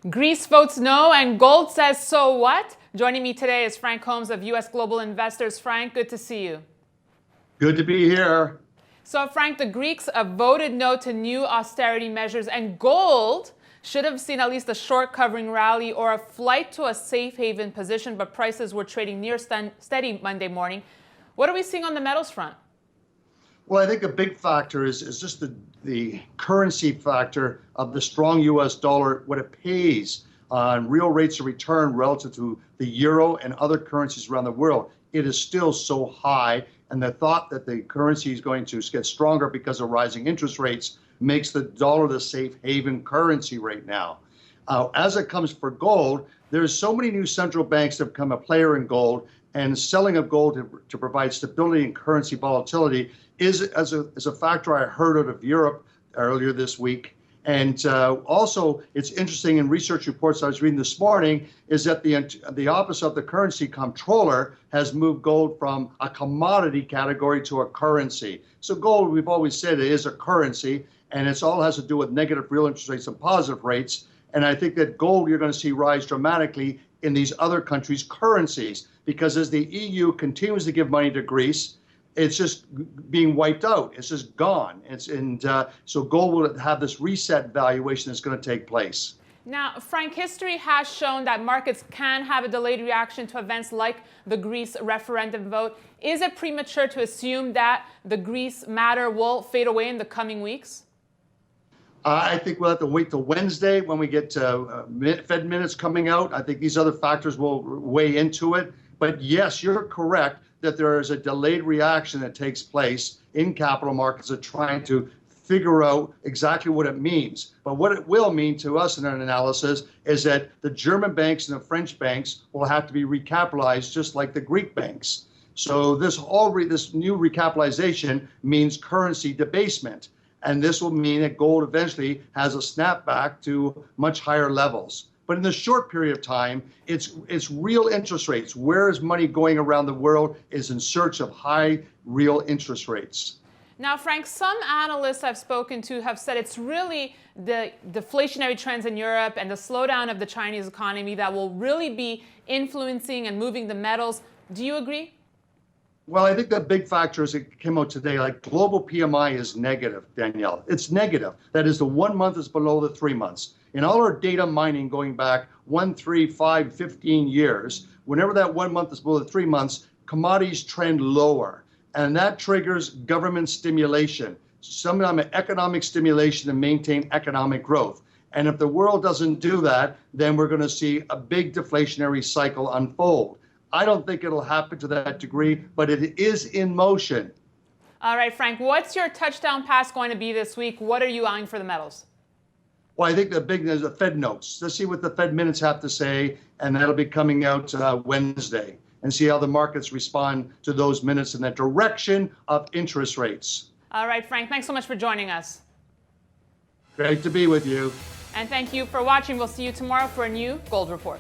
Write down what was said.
Greece votes no and gold says so what? Joining me today is Frank Holmes of U.S. Global Investors. Frank, good to see you. Good to be here. So Frank, the Greeks voted no to new austerity measures, and gold should have seen at least a short covering rally or a flight to a safe haven position, but prices were trading near steady Monday morning. What are we seeing on the metals front? Well, I think a big factor is just the currency factor of the strong U.S. dollar, what it pays on real rates of return relative to the euro and other currencies around the world. It is still so high, and the thought that the currency is going to get stronger because of rising interest rates makes the dollar the safe haven currency right now. As it comes for gold, there's so many new central banks that have become a player in gold, and selling of gold to provide stability and currency volatility is a factor I heard out of Europe earlier this week. And also, it's interesting in research reports I was reading this morning is that the office of the currency comptroller has moved gold from a commodity category to a currency. So gold, we've always said, it is a currency, and it all has to do with negative real interest rates and positive rates. And I think that gold you're going to see rise dramatically in these other countries' currencies, because as the EU continues to give money to Greece, it's just being wiped out. It's just gone. So gold will have this reset valuation that's going to take place. Now, Frank, history has shown that markets can have a delayed reaction to events like the Greece referendum vote. Is it premature to assume that the Greece matter will fade away in the coming weeks? I think we'll have to wait till Wednesday when we get Fed minutes coming out. I think these other factors will weigh into it. But yes, you're correct that there is a delayed reaction that takes place in capital markets of trying to figure out exactly what it means. But what it will mean to us in an analysis is that the German banks and the French banks will have to be recapitalized just like the Greek banks. So this new recapitalization means currency debasement. And this will mean that gold eventually has a snapback to much higher levels. But in the short period of time, it's real interest rates. Where is money going around the world is in search of high real interest rates. Now, Frank, some analysts I've spoken to have said it's really the deflationary trends in Europe and the slowdown of the Chinese economy that will really be influencing and moving the metals. Do you agree? Well, I think the big factor is it came out today, like global PMI is negative, Danielle. It's negative. That is, the 1 month is below the 3 months. In all our data mining going back 1, 3, 5, 15 years, whenever that 1 month is below the 3 months, commodities trend lower. And that triggers government stimulation, sometimes economic stimulation to maintain economic growth. And if the world doesn't do that, then we're going to see a big deflationary cycle unfold. I don't think it'll happen to that degree, but it is in motion. All right, Frank, what's your touchdown pass going to be this week? What are you eyeing for the metals? Well, I think the big is the Fed notes. Let's see what the Fed minutes have to say, and that'll be coming out Wednesday, and see how the markets respond to those minutes in the direction of interest rates. All right, Frank, thanks so much for joining us. Great to be with you. And thank you for watching. We'll see you tomorrow for a new Gold Report.